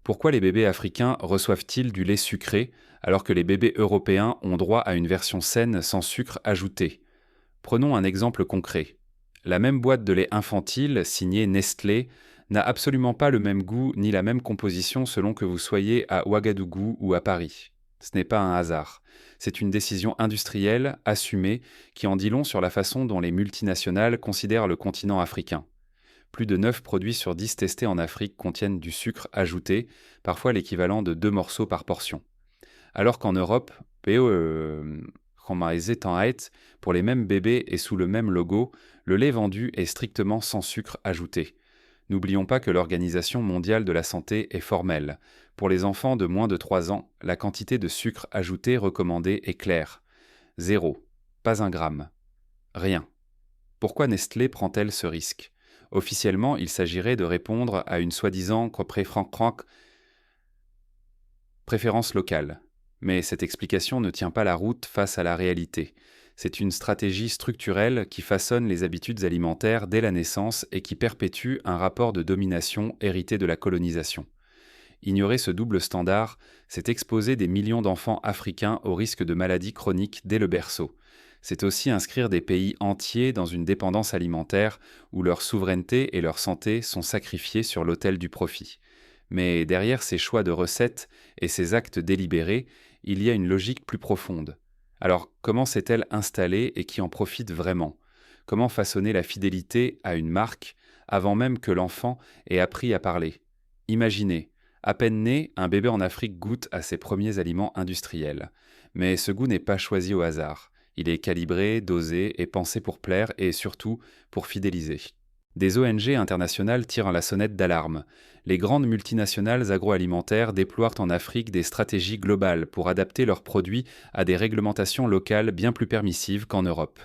Pourquoi les bébés africains reçoivent-ils du lait sucré alors que les bébés européens ont droit à une version saine sans sucre ajouté? Prenons un exemple concret. La même boîte de lait infantile, signée Nestlé, n'a absolument pas le même goût ni la même composition selon que vous soyez à Ouagadougou ou à Paris. Ce n'est pas un hasard. C'est une décision industrielle, assumée, qui en dit long sur la façon dont les multinationales considèrent le continent africain. Plus de 9 produits sur 10 testés en Afrique contiennent du sucre ajouté, parfois l'équivalent de 2 morceaux par portion. Alors qu'en Europe, pour les mêmes bébés et sous le même logo, le lait vendu est strictement sans sucre ajouté. N'oublions pas que l'Organisation mondiale de la santé est formelle. Pour les enfants de moins de 3 ans, la quantité de sucre ajouté recommandée est claire. 0. Pas un gramme. Rien. Pourquoi Nestlé prend-elle ce risque? Officiellement, il s'agirait de répondre à une soi-disant préférence locale. Mais cette explication ne tient pas la route face à la réalité. C'est une stratégie structurelle qui façonne les habitudes alimentaires dès la naissance et qui perpétue un rapport de domination hérité de la colonisation. Ignorer ce double standard, c'est exposer des millions d'enfants africains au risque de maladies chroniques dès le berceau. C'est aussi inscrire des pays entiers dans une dépendance alimentaire où leur souveraineté et leur santé sont sacrifiées sur l'autel du profit. Mais derrière ces choix de recettes et ces actes délibérés, il y a une logique plus profonde. Alors, comment s'est-elle installée et qui en profite vraiment? Comment façonner la fidélité à une marque avant même que l'enfant ait appris à parler? Imaginez, à peine né, un bébé en Afrique goûte à ses premiers aliments industriels. Mais ce goût n'est pas choisi au hasard. Il est calibré, dosé et pensé pour plaire et surtout pour fidéliser. Des ONG internationales tirent la sonnette d'alarme. Les grandes multinationales agroalimentaires déploient en Afrique des stratégies globales pour adapter leurs produits à des réglementations locales bien plus permissives qu'en Europe.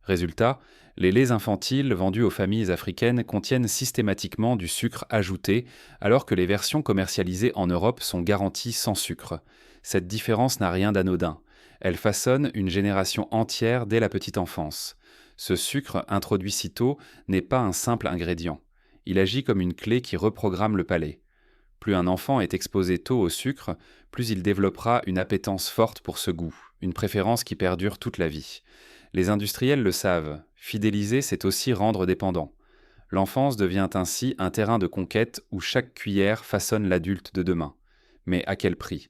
Résultat, les laits infantiles vendus aux familles africaines contiennent systématiquement du sucre ajouté, alors que les versions commercialisées en Europe sont garanties sans sucre. Cette différence n'a rien d'anodin. Elle façonne une génération entière dès la petite enfance. Ce sucre, introduit si tôt, n'est pas un simple ingrédient. Il agit comme une clé qui reprogramme le palais. Plus un enfant est exposé tôt au sucre, plus il développera une appétence forte pour ce goût, une préférence qui perdure toute la vie. Les industriels le savent, fidéliser, c'est aussi rendre dépendant. L'enfance devient ainsi un terrain de conquête où chaque cuillère façonne l'adulte de demain. Mais à quel prix?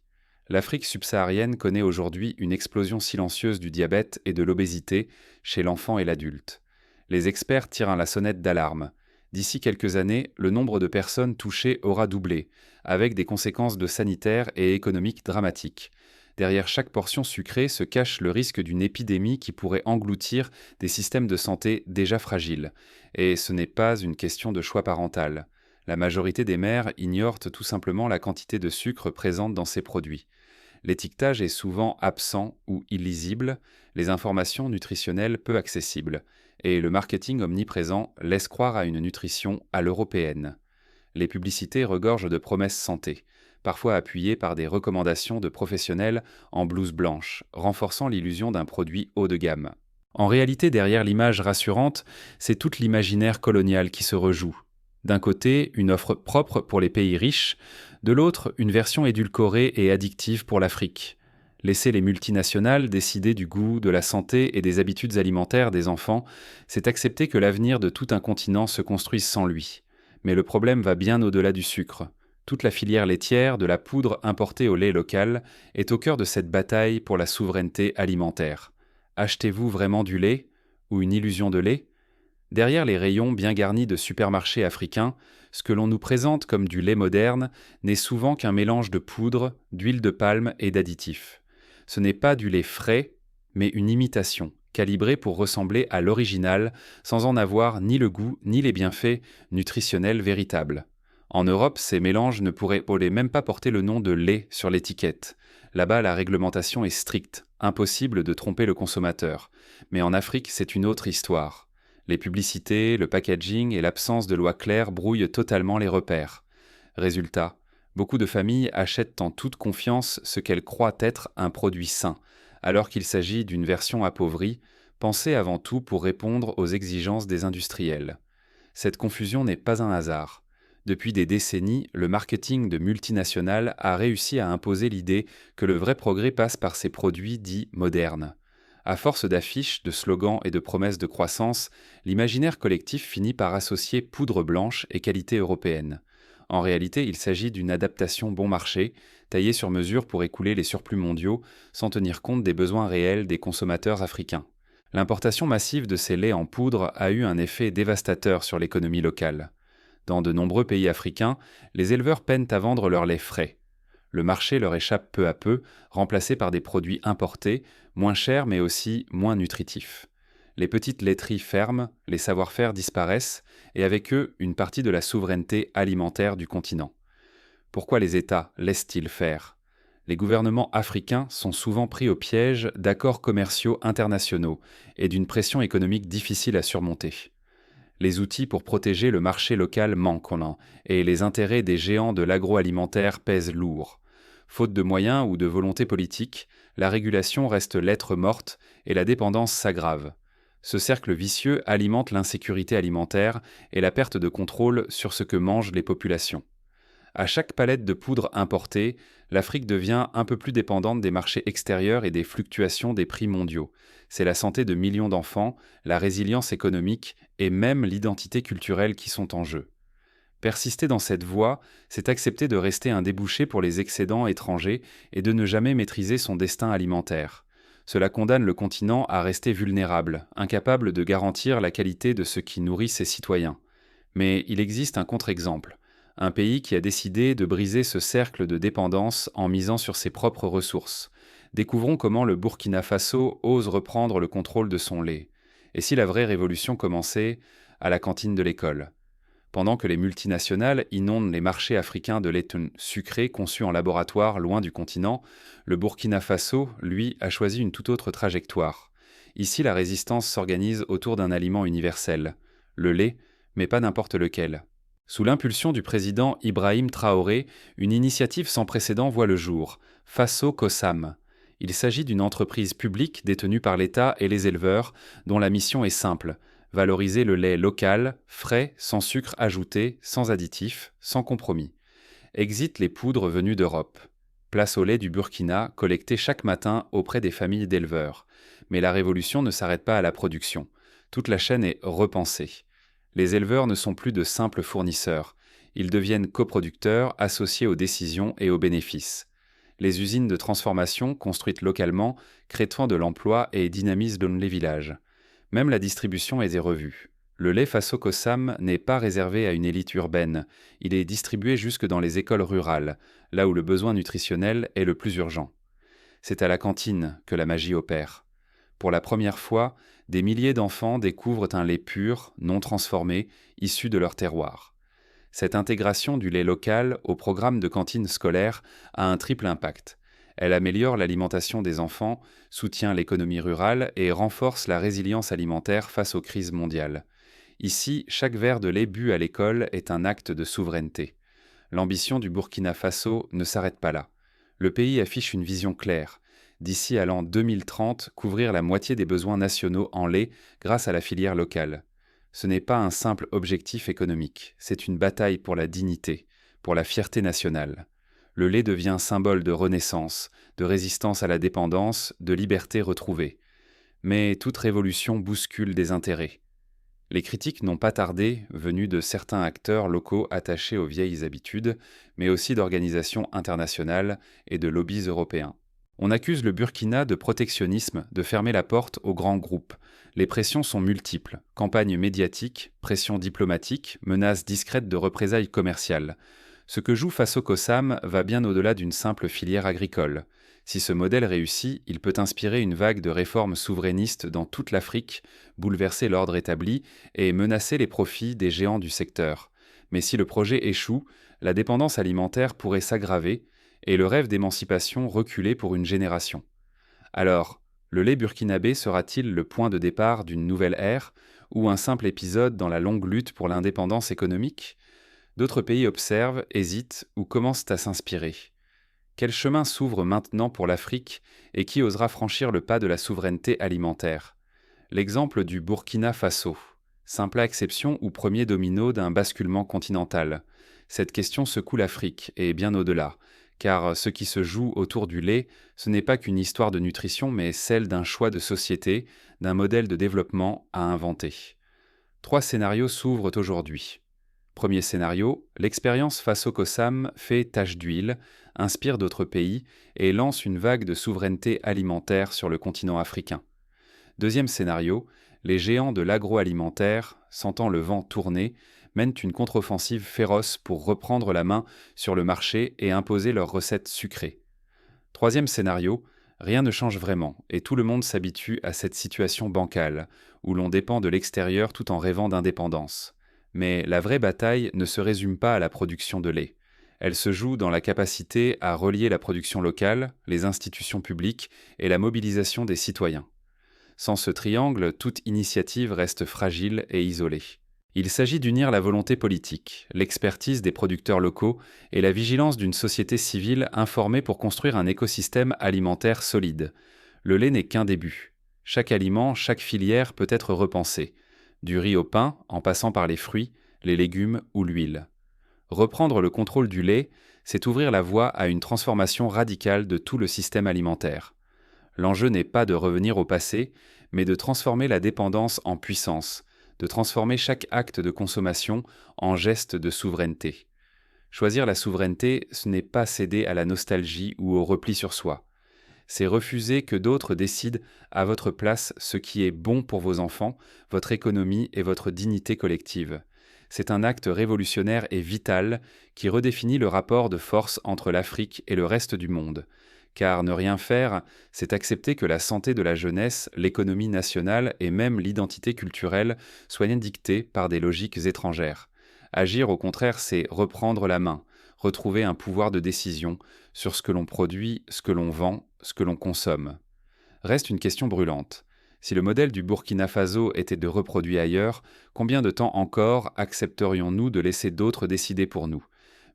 L'Afrique subsaharienne connaît aujourd'hui une explosion silencieuse du diabète et de l'obésité chez l'enfant et l'adulte. Les experts tirent la sonnette d'alarme. D'ici quelques années, le nombre de personnes touchées aura doublé, avec des conséquences sanitaires et économiques dramatiques. Derrière chaque portion sucrée se cache le risque d'une épidémie qui pourrait engloutir des systèmes de santé déjà fragiles. Et ce n'est pas une question de choix parental. La majorité des mères ignorent tout simplement la quantité de sucre présente dans ces produits. L'étiquetage est souvent absent ou illisible, les informations nutritionnelles peu accessibles, et le marketing omniprésent laisse croire à une nutrition à l'européenne. Les publicités regorgent de promesses santé, parfois appuyées par des recommandations de professionnels en blouse blanche, renforçant l'illusion d'un produit haut de gamme. En réalité, derrière l'image rassurante, c'est tout l'imaginaire colonial qui se rejoue. D'un côté, une offre propre pour les pays riches, de l'autre, une version édulcorée et addictive pour l'Afrique. Laisser les multinationales décider du goût, de la santé et des habitudes alimentaires des enfants, c'est accepter que l'avenir de tout un continent se construise sans lui. Mais le problème va bien au-delà du sucre. Toute la filière laitière, de la poudre importée au lait local, est au cœur de cette bataille pour la souveraineté alimentaire. Achetez-vous vraiment du lait ou une illusion de lait? Derrière les rayons bien garnis de supermarchés africains, ce que l'on nous présente comme du lait moderne n'est souvent qu'un mélange de poudre, d'huile de palme et d'additifs. Ce n'est pas du lait frais, mais une imitation, calibrée pour ressembler à l'original, sans en avoir ni le goût ni les bienfaits nutritionnels véritables. En Europe, ces mélanges ne pourraient même pas porter le nom de lait sur l'étiquette. Là-bas, la réglementation est stricte, impossible de tromper le consommateur. Mais en Afrique, c'est une autre histoire. Les publicités, le packaging et l'absence de loi claire brouillent totalement les repères. Résultat, beaucoup de familles achètent en toute confiance ce qu'elles croient être un produit sain, alors qu'il s'agit d'une version appauvrie, pensée avant tout pour répondre aux exigences des industriels. Cette confusion n'est pas un hasard. Depuis des décennies, le marketing de multinationales a réussi à imposer l'idée que le vrai progrès passe par ces produits dits modernes. À force d'affiches, de slogans et de promesses de croissance, l'imaginaire collectif finit par associer poudre blanche et qualité européenne. En réalité, il s'agit d'une adaptation bon marché, taillée sur mesure pour écouler les surplus mondiaux, sans tenir compte des besoins réels des consommateurs africains. L'importation massive de ces laits en poudre a eu un effet dévastateur sur l'économie locale. Dans de nombreux pays africains, les éleveurs peinent à vendre leur lait frais. Le marché leur échappe peu à peu, remplacé par des produits importés, moins chers mais aussi moins nutritifs. Les petites laiteries ferment, les savoir-faire disparaissent, et avec eux une partie de la souveraineté alimentaire du continent. Pourquoi les États laissent-ils faire? Les gouvernements africains sont souvent pris au piège d'accords commerciaux internationaux et d'une pression économique difficile à surmonter. Les outils pour protéger le marché local manquent et les intérêts des géants de l'agroalimentaire pèsent lourd. Faute de moyens ou de volonté politique, la régulation reste lettre morte et la dépendance s'aggrave. Ce cercle vicieux alimente l'insécurité alimentaire et la perte de contrôle sur ce que mangent les populations. À chaque palette de poudre importée, l'Afrique devient un peu plus dépendante des marchés extérieurs et des fluctuations des prix mondiaux. C'est la santé de millions d'enfants, la résilience économique et même l'identité culturelle qui sont en jeu. Persister dans cette voie, c'est accepter de rester un débouché pour les excédents étrangers et de ne jamais maîtriser son destin alimentaire. Cela condamne le continent à rester vulnérable, incapable de garantir la qualité de ce qui nourrit ses citoyens. Mais il existe un contre-exemple. Un pays qui a décidé de briser ce cercle de dépendance en misant sur ses propres ressources. Découvrons comment le Burkina Faso ose reprendre le contrôle de son lait. Et si la vraie révolution commençait à la cantine de l'école? Pendant que les multinationales inondent les marchés africains de lait sucré conçu en laboratoire loin du continent, le Burkina Faso, lui, a choisi une toute autre trajectoire. Ici, la résistance s'organise autour d'un aliment universel, le lait, mais pas n'importe lequel. Sous l'impulsion du président Ibrahim Traoré, une initiative sans précédent voit le jour, Faso Kosam. Il s'agit d'une entreprise publique détenue par l'État et les éleveurs, dont la mission est simple: valoriser le lait local, frais, sans sucre ajouté, sans additifs, sans compromis. Exit les poudres venues d'Europe. Place au lait du Burkina, collecté chaque matin auprès des familles d'éleveurs. Mais la révolution ne s'arrête pas à la production. Toute la chaîne est repensée. Les éleveurs ne sont plus de simples fournisseurs. Ils deviennent coproducteurs, associés aux décisions et aux bénéfices. Les usines de transformation, construites localement, créent de l'emploi et dynamisent les villages. Même la distribution est revue. Le lait Faso Kosam n'est pas réservé à une élite urbaine. Il est distribué jusque dans les écoles rurales, là où le besoin nutritionnel est le plus urgent. C'est à la cantine que la magie opère. Pour la première fois, des milliers d'enfants découvrent un lait pur, non transformé, issu de leur terroir. Cette intégration du lait local au programme de cantine scolaire a un triple impact. Elle améliore l'alimentation des enfants, soutient l'économie rurale et renforce la résilience alimentaire face aux crises mondiales. Ici, chaque verre de lait bu à l'école est un acte de souveraineté. L'ambition du Burkina Faso ne s'arrête pas là. Le pays affiche une vision claire. D'ici à l'an 2030, couvrir la moitié des besoins nationaux en lait grâce à la filière locale. Ce n'est pas un simple objectif économique, c'est une bataille pour la dignité, pour la fierté nationale. Le lait devient symbole de renaissance, de résistance à la dépendance, de liberté retrouvée. Mais toute révolution bouscule des intérêts. Les critiques n'ont pas tardé, venues de certains acteurs locaux attachés aux vieilles habitudes, mais aussi d'organisations internationales et de lobbies européens. On accuse le Burkina de protectionnisme, de fermer la porte aux grands groupes. Les pressions sont multiples: campagnes médiatiques, pressions diplomatiques, menaces discrètes de représailles commerciales. Ce que joue Faso Kosam va bien au-delà d'une simple filière agricole. Si ce modèle réussit, il peut inspirer une vague de réformes souverainistes dans toute l'Afrique, bouleverser l'ordre établi et menacer les profits des géants du secteur. Mais si le projet échoue, la dépendance alimentaire pourrait s'aggraver et le rêve d'émancipation reculer pour une génération. Alors, le lait burkinabé sera-t-il le point de départ d'une nouvelle ère ou un simple épisode dans la longue lutte pour l'indépendance économique? D'autres pays observent, hésitent ou commencent à s'inspirer. Quel chemin s'ouvre maintenant pour l'Afrique et qui osera franchir le pas de la souveraineté alimentaire? L'exemple du Burkina Faso, simple exception ou premier domino d'un basculement continental. Cette question secoue l'Afrique, et bien au-delà, car ce qui se joue autour du lait, ce n'est pas qu'une histoire de nutrition, mais celle d'un choix de société, d'un modèle de développement à inventer. Trois scénarios s'ouvrent aujourd'hui. Premier scénario, l'expérience face au COSAM fait tache d'huile, inspire d'autres pays et lance une vague de souveraineté alimentaire sur le continent africain. Deuxième scénario, les géants de l'agroalimentaire, sentant le vent tourner, mènent une contre-offensive féroce pour reprendre la main sur le marché et imposer leurs recettes sucrées. Troisième scénario, rien ne change vraiment et tout le monde s'habitue à cette situation bancale, où l'on dépend de l'extérieur tout en rêvant d'indépendance. Mais la vraie bataille ne se résume pas à la production de lait. Elle se joue dans la capacité à relier la production locale, les institutions publiques et la mobilisation des citoyens. Sans ce triangle, toute initiative reste fragile et isolée. Il s'agit d'unir la volonté politique, l'expertise des producteurs locaux et la vigilance d'une société civile informée pour construire un écosystème alimentaire solide. Le lait n'est qu'un début. Chaque aliment, chaque filière peut être repensée, du riz au pain en passant par les fruits, les légumes ou l'huile. Reprendre le contrôle du lait, c'est ouvrir la voie à une transformation radicale de tout le système alimentaire. L'enjeu n'est pas de revenir au passé, mais de transformer la dépendance en puissance, de transformer chaque acte de consommation en geste de souveraineté. Choisir la souveraineté, ce n'est pas céder à la nostalgie ou au repli sur soi. C'est refuser que d'autres décident à votre place ce qui est bon pour vos enfants, votre économie et votre dignité collective. C'est un acte révolutionnaire et vital qui redéfinit le rapport de force entre l'Afrique et le reste du monde. Car ne rien faire, c'est accepter que la santé de la jeunesse, l'économie nationale et même l'identité culturelle soient dictées par des logiques étrangères. Agir, au contraire, c'est reprendre la main, retrouver un pouvoir de décision sur ce que l'on produit, ce que l'on vend, ce que l'on consomme. Reste une question brûlante. Si le modèle du Burkina Faso était de reproduire ailleurs, combien de temps encore accepterions-nous de laisser d'autres décider pour nous ?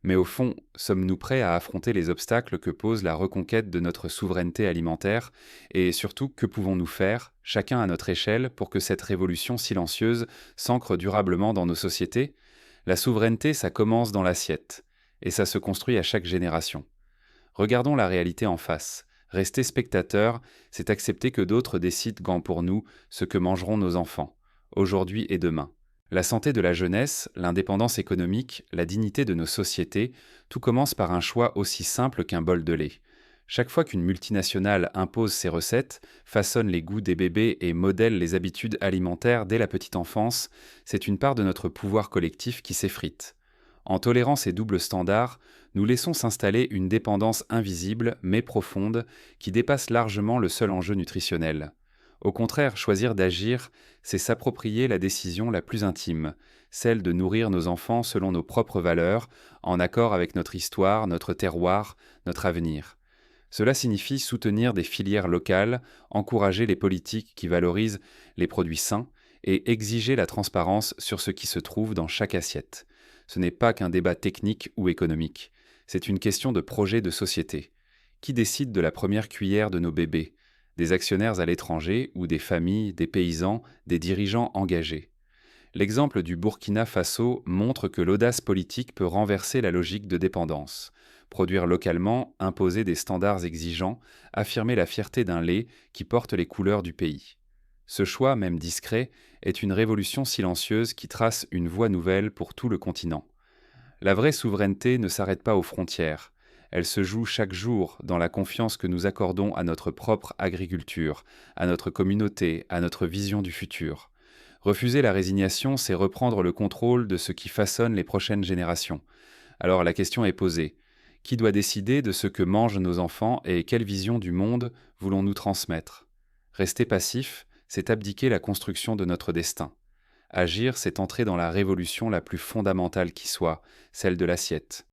Mais au fond, sommes-nous prêts à affronter les obstacles que pose la reconquête de notre souveraineté alimentaire? Et surtout, que pouvons-nous faire, chacun à notre échelle, pour que cette révolution silencieuse s'ancre durablement dans nos sociétés? La souveraineté, ça commence dans l'assiette, et ça se construit à chaque génération. Regardons la réalité en face. Rester spectateur, c'est accepter que d'autres décident pour nous ce que mangeront nos enfants, aujourd'hui et demain. La santé de la jeunesse, l'indépendance économique, la dignité de nos sociétés, tout commence par un choix aussi simple qu'un bol de lait. Chaque fois qu'une multinationale impose ses recettes, façonne les goûts des bébés et modèle les habitudes alimentaires dès la petite enfance, c'est une part de notre pouvoir collectif qui s'effrite. En tolérant ces doubles standards, nous laissons s'installer une dépendance invisible mais profonde qui dépasse largement le seul enjeu nutritionnel. Au contraire, choisir d'agir, c'est s'approprier la décision la plus intime, celle de nourrir nos enfants selon nos propres valeurs, en accord avec notre histoire, notre terroir, notre avenir. Cela signifie soutenir des filières locales, encourager les politiques qui valorisent les produits sains et exiger la transparence sur ce qui se trouve dans chaque assiette. Ce n'est pas qu'un débat technique ou économique, c'est une question de projet de société. Qui décide de la première cuillère de nos bébés ? Des actionnaires à l'étranger ou des familles, des paysans, des dirigeants engagés. L'exemple du Burkina Faso montre que l'audace politique peut renverser la logique de dépendance. Produire localement, imposer des standards exigeants, affirmer la fierté d'un lait qui porte les couleurs du pays. Ce choix, même discret, est une révolution silencieuse qui trace une voie nouvelle pour tout le continent. La vraie souveraineté ne s'arrête pas aux frontières. Elle se joue chaque jour dans la confiance que nous accordons à notre propre agriculture, à notre communauté, à notre vision du futur. Refuser la résignation, c'est reprendre le contrôle de ce qui façonne les prochaines générations. Alors la question est posée. Qui doit décider de ce que mangent nos enfants et quelle vision du monde voulons-nous transmettre ? Rester passif, c'est abdiquer la construction de notre destin. Agir, c'est entrer dans la révolution la plus fondamentale qui soit, celle de l'assiette.